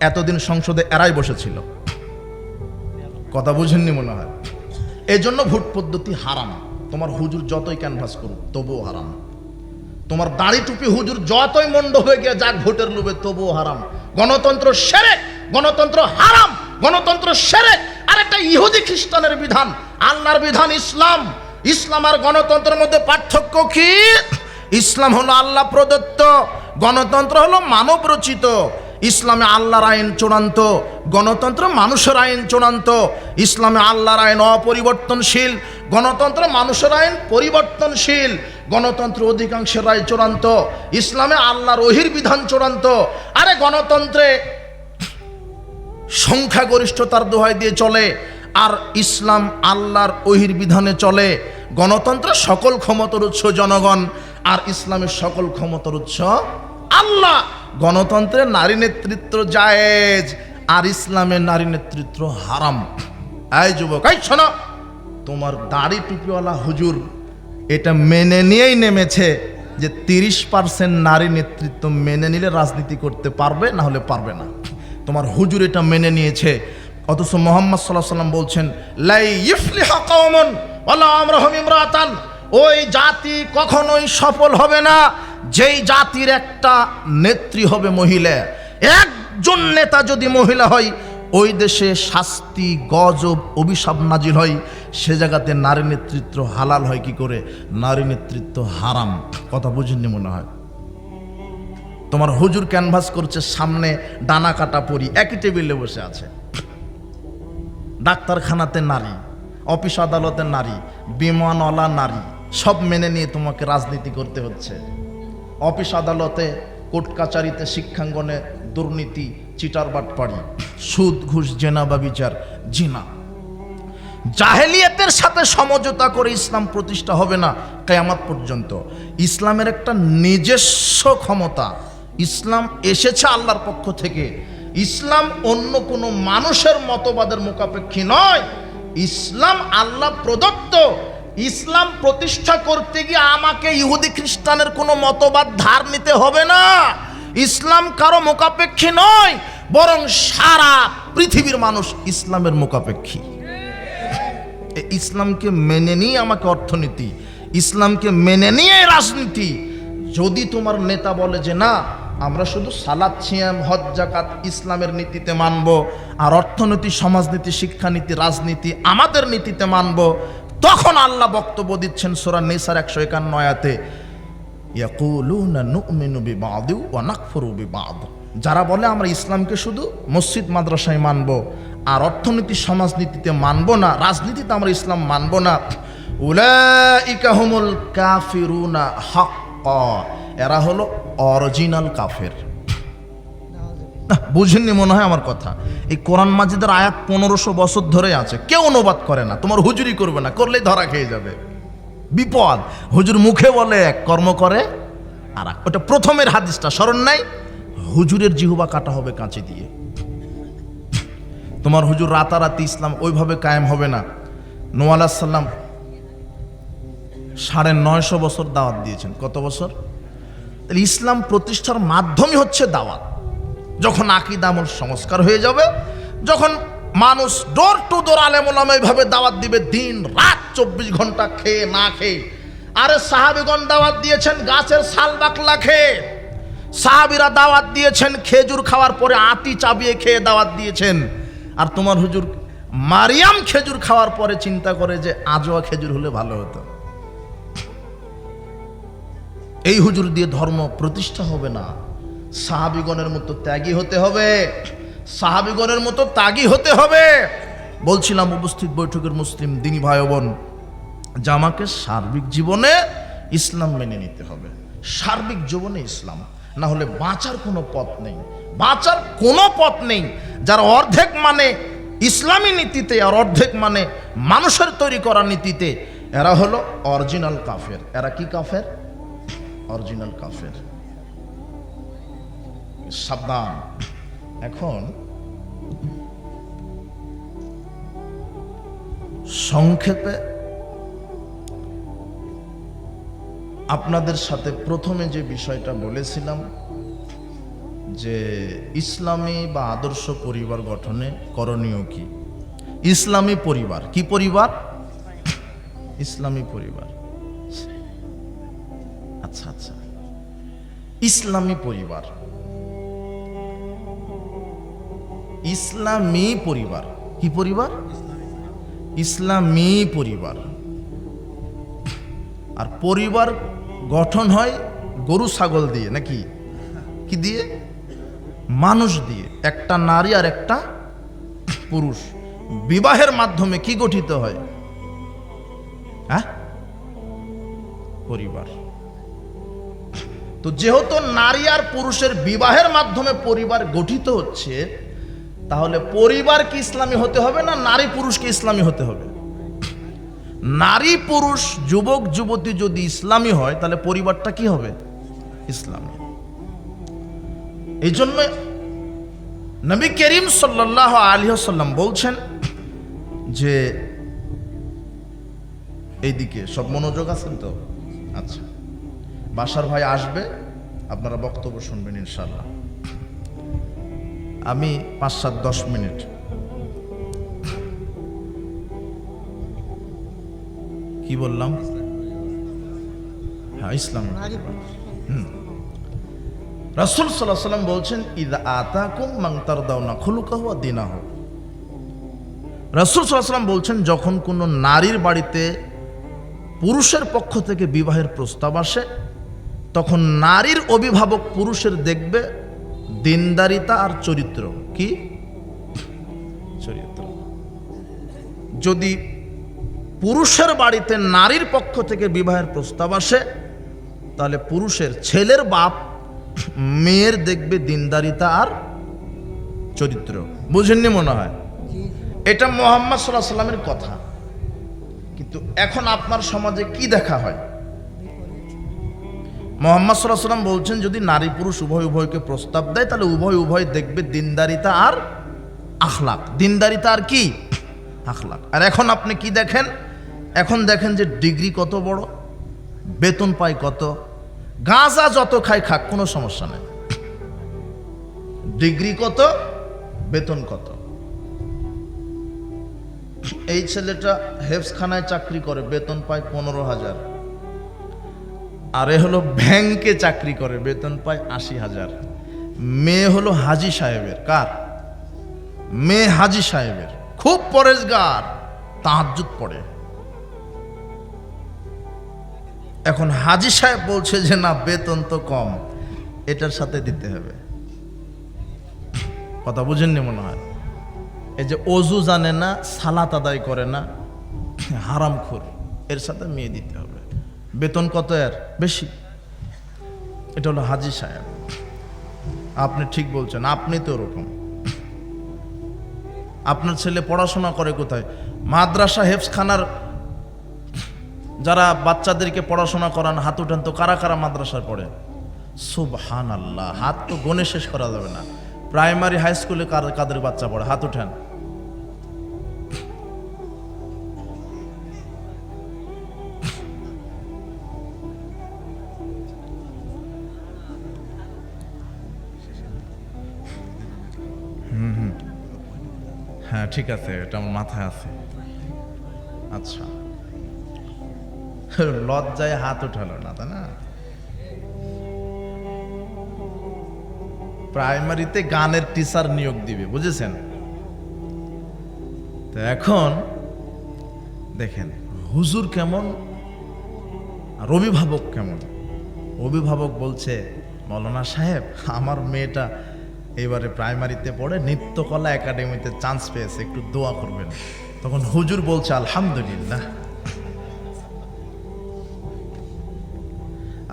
এতদিন সংসদে এরাই বসেছিল। কথা বুঝেননি মনে হয়। এই জন্য ভোট পদ্ধতি হারাম। তোমার হুজুর যতই ক্যানভাস করুক তবুও হারাম। তোমার দাড়ি টুপি হুজুর যতই মন্ড হয়ে গিয়ে যাক ভোটের লোভে, তবুও হারাম। গণতন্ত্র শিরক, গণতন্ত্র হারাম, গণতন্ত্র শিরক। আর একটা ইহুদি খ্রিস্টানের বিধান, আল্লাহর বিধান ইসলাম। ইসলাম আর গণতন্ত্রের মধ্যে পার্থক্য কি? ইসলাম হলো আল্লাহ প্রদত্ত, গণতন্ত্র হলো মানব রচিত। ইসলামে আল্লাহর আইন চূড়ান্ত, গণতন্ত্র মানুষের আইন চূড়ান্ত। ইসলামে আল্লাহর আইন অপরিবর্তনশীল, গণতন্ত্র মানুষের আইন পরিবর্তনশীল। গণতন্ত্র অধিকাংশের রায় চূড়ান্ত, ইসলামে আল্লাহর ওহির বিধান চূড়ান্ত। আরে গণতন্ত্রে সংখ্যাগরিষ্ঠতার দোহাই দিয়ে চলে, আর ইসলাম আল্লাহর ওহির বিধানে চলে। গণতন্ত্র সকল ক্ষমতার উৎস জনগণ, আর ইসলামের সকল ক্ষমতার উৎস আল্লাহ। গণতন্ত্রে নারী নেতৃত্ব জায়েজ, আর ইসলামের নারী নেতৃত্ব হারাম। এই যুবক, এই শোনো, তোমার দাড়ি টুপিওয়ালা হুজুর এটা মেনে নিয়েই নেমেছে যে 30% নারী নেতৃত্ব মেনে নিলে রাজনীতি করতে পারবে, না হলে পারবে না। তোমার হুজুর এটা মেনে নিয়েছে, অথচ মুহাম্মদ সাল্লাল্লাহু আলাইহি ওয়াসাল্লাম বলছেন লাই ইফলিহা কওমুন ওয়ালা আমরুহুম ইমরাতান। ওই জাতি কখনোই সফল হবে না যেই জাতির একটা নেত্রী হবে মহিলা। একজন নেতা যদি মহিলা হয়, ওই দেশে শাস্তি, গজব, অভিশাপ নাজিল হয়। সে জায়গাতে নারী নেতৃত্ব হালাল হয় কি করে? নারী নেতৃত্ব হারাম। কথা বুঝেননি মনে হয়। তোমার হুজুর ক্যানভাস করছে, সামনে ডানা কাটা পরি একই টেবিলে বসে আছে। ডাক্তারখানাতে নারী, অফিস আদালতে নারী, বিমানওয়ালা নারী, সব মেনে নিয়ে তোমাকে রাজনীতি করতে হচ্ছে। অফিস আদালতে কোর্ট কাচারিতে শিক্ষাঙ্গনে দুর্নীতি, চিটারবাটপাড়ি, সুদ, ঘুষ, জেনা বা বিচার, জিনা। জাহেলিয়াতের সাথে সমঝোতা করে ইসলাম প্রতিষ্ঠা হবে না কিয়ামত পর্যন্ত। ইসলামের একটা নিজস্ব ক্ষমতা, ইসলাম এসেছে আল্লাহর পক্ষ থেকে। ইসলাম অন্য কোনো মানুষের মতবাদের মোকাপেক্ষী নয়, ইসলাম আল্লাহ প্রদত্ত। ইসলাম প্রতিষ্ঠা করতে গিয়ে আমাকে ইহুদি খ্রিস্টানের কোনো মতবাদ ধার নিতে হবে না। ইসলাম কারো মোকাপেক্ষী নয়, বরং সারা পৃথিবীর মানুষ ইসলামের মোকাপেক্ষী। ইসলামকে মেনে নিয়ে আমাকে অর্থনীতি, ইসলামকে মেনে নিয়ে রাজনীতি। যদি তোমার নেতা বলে যে না, আমরা শুধু সালাত, সিয়াম, হজ, যাকাত ইসলামের নীতিতে মানব, আর অর্থনীতি, সমাজনীতি, শিক্ষানীতি, রাজনীতি আমাদের নীতিতে মানব, তখন আল্লাহ বক্তব্য দিচ্ছেন সূরা নিসার 151 আয়াতে, ইয়াকুলুনা নুমিনু বিবা'দ ওয়া নাকফুরু বিবা'দ। যারা বলে আমরা ইসলামকে শুধু মসজিদ মাদ্রাসায় মানব, আর অর্থনীতি, সমাজনীতিতে মানব না, রাজনীতিতে আমরা ইসলাম মানব না, উলাইকা হুমুল কাফিরুনা হাক্কা, এরা হলো অরিজিনাল কাফের। বুঝেননি মনে হয় আমার কথা। এই কোরআন মাজিদের আয়াত 1500 বছর ধরে আছে, কেউ অনুবাদ করে না। তোমার হুজুরি করবে না, করলেই ধরা খেয়ে যাবে, বিপদ। হুজুর মুখে বলে এক, কর্ম করে আর এক। ওটা প্রথমের হাদিসটা স্মরণ নাই? হুজুরের জিহ্বা কাটা হবে কাঁচি দিয়ে। তোমার হুজুর রাতারাতি ইসলাম ওইভাবে কায়েম হবে না। নূহ আলাইহিস সালাম 950 বছর দাওয়াত দিয়েছেন। কত বছর? তাহলে ইসলাম প্রতিষ্ঠার মাধ্যমই হচ্ছে দাওয়াত। যখন আকীদা আমল সংস্কার হয়ে যাবে, যখন মানুষ ডোর টু ডোর আলেম ওলামা এইভাবে দাওয়াত দিবে, দিন রাত 24 ঘন্টা খেয়ে না খেয়ে। আরে সাহাবীগণ দাওয়াত দিয়েছেন গাছের ছাল বাকলা খেয়ে, সাহাবীরা দাওয়াত দিয়েছেন খেজুর খাওয়ার পরে আটি চাবিয়ে খেয়ে দাওয়াত দিয়েছেন। আর তোমার হুজুর মারিয়াম খেজুর খাওয়ার পরে চিন্তা করে যে আজোয়া খেজুর হলে ভালো হতো। এই হুজুর দিয়ে ধর্ম প্রতিষ্ঠা হবে না। সাহাবীগণের মতো ত্যাগী হতে হবে, সাহাবীগণের মতো ত্যাগী হতে হবে। বলছিলাম উপস্থিত বৈঠকের মুসলিম দিনী ভাই বোন, যে আমাকে সার্বিক জীবনে ইসলাম মেনে নিতে হবে, সার্বিক জীবনে ইসলাম, না হলে বাঁচার কোনো পথ নেই, বাঁচার কোনো পথ নেই। যারা অর্ধেক মানে ইসলামী নীতিতে আর অর্ধেক মানে মানুষের তৈরি করা নীতিতে, এরা হলো অরিজিনাল কাফের। এরা কি কাফের? অরিজিনাল কাফের। সাবধান। এখন সংক্ষেপে আপনাদের সাথে প্রথমে যে বিষয়টা বলেছিলাম, যে ইসলামী বা আদর্শ পরিবার গঠনে করণীয় কি। ইসলামী পরিবার কি পরিবার? ইসলামী পরিবার। আচ্ছা আচ্ছা, ইসলামী পরিবার, ইসলামী পরিবার কি পরিবার? ইসলামী পরিবার। আর পরিবার গঠন হয় গরু ছাগল দিয়ে, নাকি কি দিয়ে? মানুষ দিয়ে। একটা নারী আর একটা পুরুষ বিবাহের মাধ্যমে কি গঠিত হয়? হ্যাঁ, পরিবার। তো যেহেতু নারী আর পুরুষের বিবাহের মাধ্যমে পরিবার গঠিত হচ্ছে, তাহলে পরিবার কি ইসলামী হতে হবে না নারী পুরুষকে ইসলামী হতে হবে? নারী পুরুষ যুবক যুবতী যদি ইসলামী হয়, তাহলে পরিবারটা কি হবে? ইসলামী। এই জন্য নবী করিম সাল্লাল্লাহু আলাইহি ওয়াসাল্লাম বলছেন যে, এইদিকে সব মনোযোগ আছেন তো? আচ্ছা, বাসার ভাই আসবে, আপনারা বক্তব্য শুনবেন ইনশাআল্লাহ। আমি 5-7-10 মিনিট কি বললাম? হ্যাঁ, ইসলাম। রাসূল সাল্লাল্লাহু আলাইহি ওয়াসাল্লাম বলছেন, ইযা আতাকুম মান তারদাউনা খুলুকাহু ওয়া দীনাহু। রাসূল সাল্লাল্লাহু আলাইহি ওয়াসাল্লাম বলছেন, যখন কোনো নারীর বাড়িতে পুরুষের পক্ষ থেকে বিবাহের প্রস্তাব আসে, তখন নারীর অভিভাবক পুরুষের দেখবে দিনদারিতা আর চরিত্র। কি চরিত্র? যদি পুরুষের বাড়িতে নারীর পক্ষ থেকে বিবাহের প্রস্তাব আসে, তাহলে পুরুষের ছেলের বাপ মেয়ের দেখবে দিনদারিতা আর চরিত্র। বুঝেননি মনে হয়? এটা মুহাম্মদ সাল্লাল্লাহু আলাইহি সাল্লামের কথা। কিন্তু এখন আপনার সমাজে কি দেখা হয়? মুহাম্মদ সাল্লাল্লাহু আলাইহি সাল্লাম বলছেন যদি নারী পুরুষ উভয়কে প্রস্তাব দেয় তাহলে উভয় দেখবে দিনদারিতা আর আখলাক। দিনদারিতা আর কি? আখলাক। আর এখন আপনি কি দেখেন? এখন দেখেন যে ডিগ্রি কত বড়, বেতন পায় কত, গাঁজা যত খায় খাক, কোনো সমস্যা নেই। ডিগ্রি কত, বেতন কত। এই ছেলেটা হেফজখানায় চাকরি করে, বেতন পায় 15,000। আর এ হলো ব্যাংকে চাকরি করে, বেতন পায় 80,000। মেয়ে হলো হাজী সাহেবের। কার? মেয়ে হাজী সাহেবের, খুব পরেজগার, তাহাজ্জুদ পড়ে। এখন হাজী সাহেব বলছে যে না, বেতন তো কম, এটার সাথে দিতে হবে। কথা বুঝেননি মনে হয়? এই যে অজু জানে না, সালাত আদায় করে না, হারামখোর, এর সাথে মেয়ে দিতে হবে। বেতন কত? এর বেশি। এটা হলো হাজী সাহেব। আপনি ঠিক বলছেন, আপনি তো ওরকম। আপনার ছেলে পড়াশোনা করে কোথায়? মাদ্রাসা হেফজখানার যারা বাচ্চাদেরকে পড়াশোনা করান, হাত উঠান তো, কারা কারা মাদ্রাসায় পড়ে? সুবহানাল্লাহ, হাত তো গণে শেষ করা যাবে না। প্রাইমারি হাই স্কুলে কাদের বাচ্চা পড়ে? হাত উঠান। হ্যাঁ ঠিক আছে, এটা আমার মাথায় আছে। আচ্ছা, লজ্জায় হাত উঠালো না, তাই না? প্রাইমারিতে গানের টিচার নিয়োগ দিবে, বুঝেছেন? তো এখন দেখেন হুজুর কেমন আর অভিভাবক কেমন। অভিভাবক বলছে, মৌলানা সাহেব আমার মেয়েটা এবারে প্রাইমারিতে পড়ে, নৃত্যকলা একাডেমিতে চান্স পেয়েছে, একটু দোয়া করবেন। তখন হুজুর বলছে আলহামদুলিল্লাহ।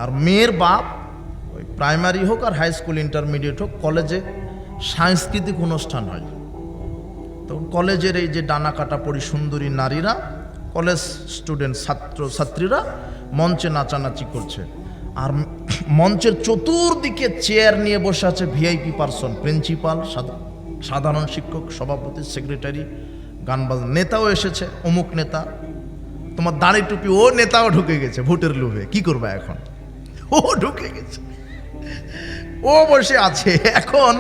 আর মেয়ের বাপ ওই প্রাইমারি হোক আর হাই স্কুল ইন্টারমিডিয়েট হোক, কলেজে সাংস্কৃতিক অনুষ্ঠান হয়, তখন কলেজের এই যে ডানা কাটা পরি সুন্দরী নারীরা, কলেজ স্টুডেন্ট ছাত্রীরা মঞ্চে নাচানাচি করছে। আর মঞ্চের চতুর্দিকে চেয়ার নিয়ে বসে আছে ভিআইপি পার্সন, প্রিন্সিপাল, সাধারণ শিক্ষক, সভাপতি, সেক্রেটারি, গানবাজ, নেতাও এসেছে, অমুক নেতা, তোমার দাড়ি টুপি, ও নেতাও ঢুকে গেছে ভোটের লোভে। কি করবে এখন? ও ঢুকে গেছে, ও বসে আছে, এখন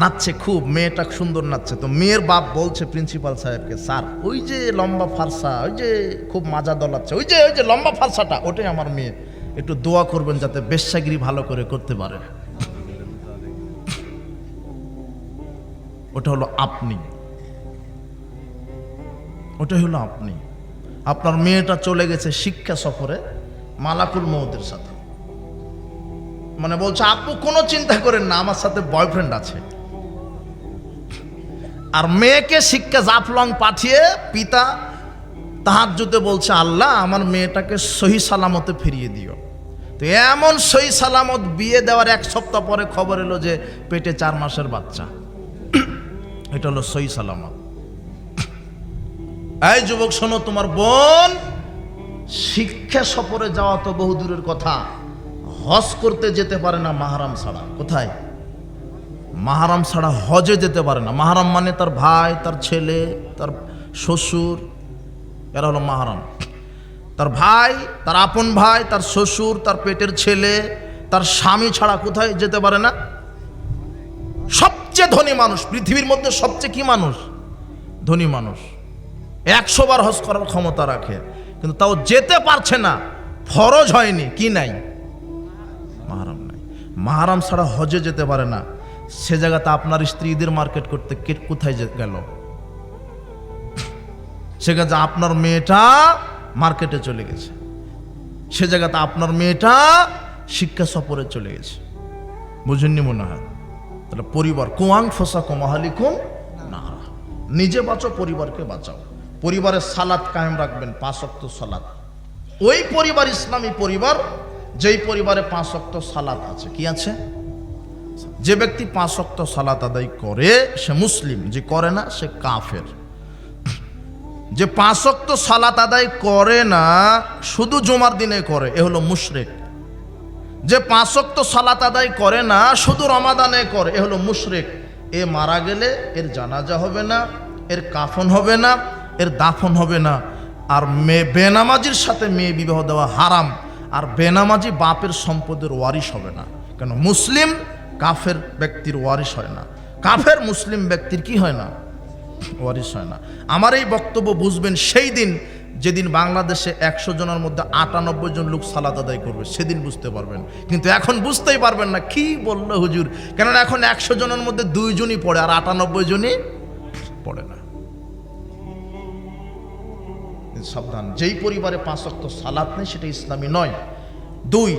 নাচছে খুব, মেয়েটা সুন্দর নাচছে। তো মেয়ের বাপ বলছে প্রিন্সিপাল সাহেবকে, স্যার ওই যে লম্বা ফারসা, ওই যে খুব মাজা দলাচ্ছে, ওই যে লম্বা ফারসাটা, ওটাই আমার মেয়ে, একটু দোয়া করবেন যাতে বেশ্যাগিরি ভালো করে করতে পারে। ওটা হলো আপনি, ওটাই হলো আপনি। আপনার মেয়েটা চলে গেছে শিক্ষা সফরে মালাকুল মউতের সাথে, মানে বলছে আপু কোনো চিন্তা করেন না, আমার সাথে বয়ফ্রেন্ড আছে। আর মেয়েকে শিক্ষা জাফলং পাঠিয়ে পিতা তাহাজ্জুদে বলছে, আল্লাহ আমার মেয়েটাকে সহি সালামতে ফিরিয়ে দিও। তো এমন সহি সালামত বিয়ে দেওয়ার 1 সপ্তাহ পরে খবর এলো যে পেটে 4 মাসের বাচ্চা। এটা হলো সহি সালামত। এই যুবক শোনো, তোমার বোন শিক্ষা সফরে যাওয়া তো বহু দূরের কথা, হজ করতে যেতে পারে না মাহরাম ছাড়া। কোথায়? মাহরাম ছাড়া হজে যেতে পারে না। মাহরাম মানে তার ভাই, তার ছেলে, তার শ্বশুর, এরা হলো মাহরাম। তার ভাই, তার আপন ভাই, তার শ্বশুর, তার পেটের ছেলে, তার স্বামী ছাড়া কোথায় যেতে পারে না? সবচেয়ে ধনী মানুষ পৃথিবীর মধ্যে, সবচেয়ে কি মানুষ? ধনী মানুষ, 100 বার হজ করার ক্ষমতা রাখে, কিন্তু তাও যেতে পারছে না, ফরজ হয়নি। কি নাই? মাহরাম নাই। মাহরাম ছাড়া হজে যেতে পারে না। সে জায়গাতে আপনার স্ত্রী ঈদের মার্কেট করতে কোথায় গেল? সে জায়গাতে আপনার মেয়েটা মার্কেটে চলে গেছে, সে জায়গাতে আপনার মেয়েটা শিক্ষা সফরে চলে গেছে। বুঝেননি মনে হয়? তাহলে পরিবার, কুয়াং ফসা কুমাহালিকুম না, নিজে বাঁচো, পরিবারকে বাঁচাও। পরিবারের সালাত কায়েম রাখবেন, 5 ওয়াক্ত সালাত। ওই পরিবার ইসলামী পরিবার যেই পরিবারে 5 ওয়াক্ত সালাত আছে, কি আছে? যে ব্যক্তি 5 ওয়াক্ত সালাত আদায় করে সে মুসলিম, যে করে না সে কাফের। যে 5 ওয়াক্ত সালাত আদায় করে না, শুধু জুমার দিনে করে, এ হলো মুশরিক। যে 5 ওয়াক্ত সালাত আদায় করে না, শুধু রমাদানে করে, এ হলো মুশরিক। এ মারা গেলে এর জানাজা হবে না, এর কাফন হবে না, এর দাফন হবে না। আর বেনামাজির সাথে মেয়ে বিবাহ দেওয়া হারাম। আর বেনামাজি বাপের সম্পদের ওয়ারিশ হবে না। কেন? মুসলিম কাফের ব্যক্তির ওয়ারিশ হয় না, কাফের মুসলিম ব্যক্তির কি হয় না? ওয়ারিশ হয় না। আমার এই বক্তব্য বুঝবেন সেই দিন যেদিন বাংলাদেশে 100 জনের মধ্যে 98 জন লোক সালাত আদায় করবে, সেদিন বুঝতে পারবেন। কিন্তু এখন বুঝতেই পারবেন না কি বললো হুজুর, কেননা এখন 100 জনের মধ্যে 2 জনই পড়ে আর 98 জনই পড়ে না। সাবধান, যেই পরিবারে 5 ওয়াক্ত সালাত নেই সেটা ইসলামী নয়। 2,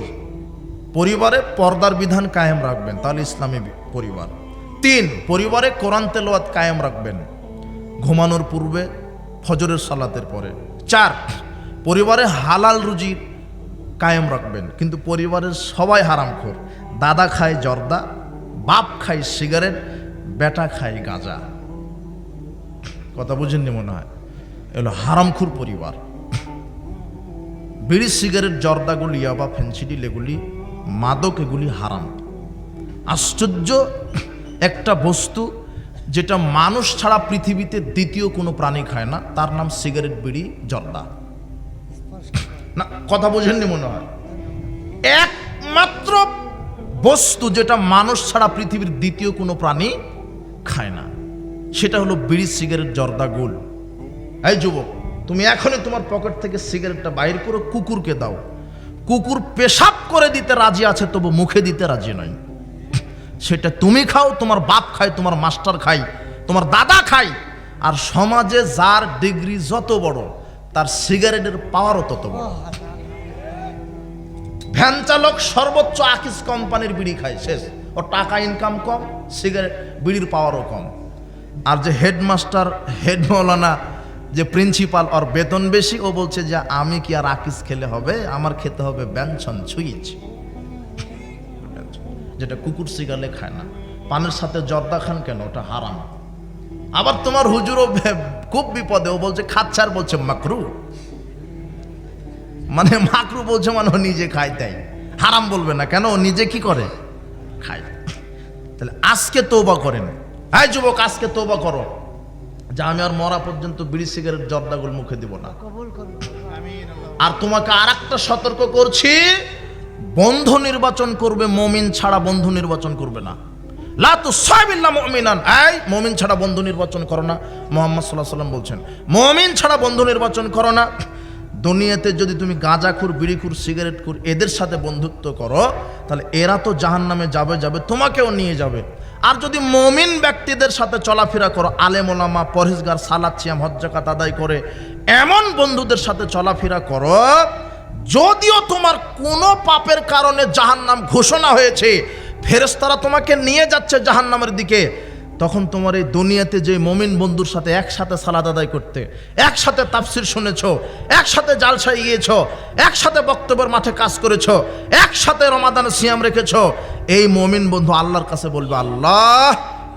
পরিবারে পর্দার বিধান কায়েম রাখবেন, তাহলে ইসলামী পরিবার। 3, পরিবারে কোরআন তেলাওয়াত কায়েম রাখবেন ঘুমানোর পূর্বে, ফজরের সালাতের পরে। 4, পরিবারে হালাল রুজি কায়েম রাখবেন, কিন্তু পরিবারের সবাই হারামখোর। দাদা খায় জর্দা, বাপ খায় সিগারেট, বেটা খায় গাঁজা। কথা বুঝেননি মনে হয়? এগুলো হারামখোর পরিবার। বিড়ি, সিগারেট, জর্দাগুলি, ইয়াবা, ফেন্সিডিল, এগুলি মাদক, এগুলি হারাম। আশ্চর্য একটা বস্তু যেটা মানুষ ছাড়া পৃথিবীতে দ্বিতীয় কোনো প্রাণী খায় না, তার নাম সিগারেট, বিড়ি, জর্দা। না, কথা বোঝেননি মনে হয়? একমাত্র বস্তু যেটা মানুষ ছাড়া পৃথিবীর দ্বিতীয় কোনো প্রাণী খায় না, সেটা হলো বিড়ি, সিগারেট, জর্দা, গোল। এই যুবক, তুমি এখনই তোমার পকেট থেকে সিগারেটটা বাইর করে কুকুরকে দাও। কুকুর পেশাব করে দিতে রাজি আছে, তবু মুখে দিতে রাজি নয়। সেটা তুমি খাও, তোমার বাপ খায়, তোমার মাস্টার খায়, তোমার দাদা খায়। আর সমাজে যার ডিগ্রি যত বড়, তার সিগারেটের পাওয়ারও তত বড়। ভ্যান চালক সর্বোচ্চ আকিস কোম্পানির বিড়ি খায়, শেষ। ওর টাকা ইনকাম কম, সিগারেট বিড়ির পাওয়ারও কম। আর যে হেডমাস্টার, হেড মৌলানা, যে প্রিন্সিপাল, ওর বেতন বেশি, ও বলছে যে আমি কি আর আকিস খেলে হবে, আমার খেতে হবে ব্যঞ্জন সুইচ, যেটা কুকুর সিগালে খায় না। পানের সাথে জর্দা খান কেন? ওটা হারাম। আবার তোমার হুজুরও খুব বিপদে, ও বলছে খাচ্ছার, বলছে মাকরু। মানে মাকরু বলছে মানে ও নিজে খায়, তাই হারাম বলবে না। কেন? ও নিজে কি করে? খায়। তাহলে আজকে তওবা করেন। এই যুবক, আজকে তওবা করো যে আমি আর মরা পর্যন্ত বিড়ি, সিগারেট, জর্দাগুলো মুখে দিব না। আর তোমাকে আর একটা সতর্ক করছি, বন্ধু নির্বাচন করবে, মুমিন ছাড়া বন্ধু নির্বাচন করবে না। লা তুসাইবিল্লা মুমিনান, এই মুমিন ছাড়া বন্ধু নির্বাচন করো না। মুহাম্মদ সাল্লাল্লাহু আলাইহি ওয়াসাল্লাম বলছেন, মুমিন ছাড়া বন্ধু নির্বাচন করো না। দুনিয়াতে যদি তুমি গাঁজাখুর, বিড়িখুর, সিগারেটখুর এদের সাথে বন্ধুত্ব করো, তাহলে এরা তো জাহান্নামে যাবে, তোমাকেও নিয়ে যাবে। আর যদি মুমিন ব্যক্তিদের সাথে চলাফেরা করো, আলেম ওলামা, পরহেজগার, সালাত, সিয়াম, হজ, যাকাত আদায় করে এমন বন্ধুদের সাথে চলাফেরা করো, যদিও তোমার কোনো পাপের কারণে জাহান্নাম ঘোষণা হয়েছে, ফেরেশতারা তোমাকে নিয়ে যাচ্ছে জাহান্নামের দিকে, তখন তোমার এই দুনিয়াতে যে মুমিন বন্ধুর সাথে একসাথে সালাত আদায় করতে, একসাথে তাফসির শুনেছো, একসাথে জালসায় গিয়েছো, একসাথে বক্তব্যের মাঠে কাজ করেছো, একসাথে রমাদানে সিয়াম রেখেছো, এই মুমিন বন্ধু আল্লাহর কাছে বলবে, আল্লাহ,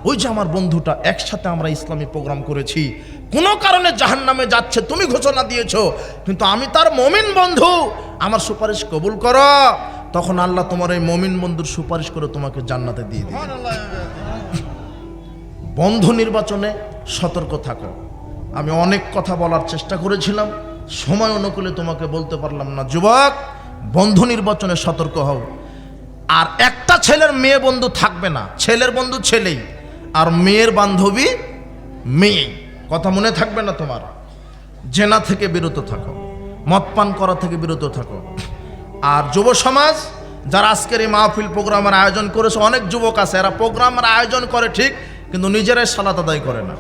ওই যে আমার বন্ধুটা, একসাথে আমরা ইসলামী প্রোগ্রাম করেছি, কোনো কারণে জাহান্নামে যাচ্ছে, তুমি ঘোষণা দিয়েছো, কিন্তু আমি তার মুমিন বন্ধু, আমার সুপারিশ কবুল করো। তখন আল্লাহ তোমার এই মুমিন বন্ধুর সুপারিশ করে তোমাকে জান্নাতে দিয়ে দিবে। বন্ধু নির্বাচনে সতর্ক থাকো। আমি অনেক কথা বলার চেষ্টা করেছিলাম, সময় অনুকূলে তোমাকে বলতে পারলাম না। যুবক, বন্ধু নির্বাচনে সতর্ক হও। আর একটা ছেলের মেয়ে বন্ধু থাকবে না, ছেলের বন্ধু ছেলেই, আর মেয়ের বান্ধবী মেয়ে। কথা মনে থাকবে না তোমার? জেনা থেকে বিরত থাকো, মদ পান করা থেকে বিরত থাকো। আর যুব সমাজ যারা আজকের এই মাহফিল প্রোগ্রামের আয়োজন করেছে, অনেক যুবক আছে, এরা প্রোগ্রামের আয়োজন করে ঠিক, কিন্তু নিজেরাই সালাত আদায় করে না।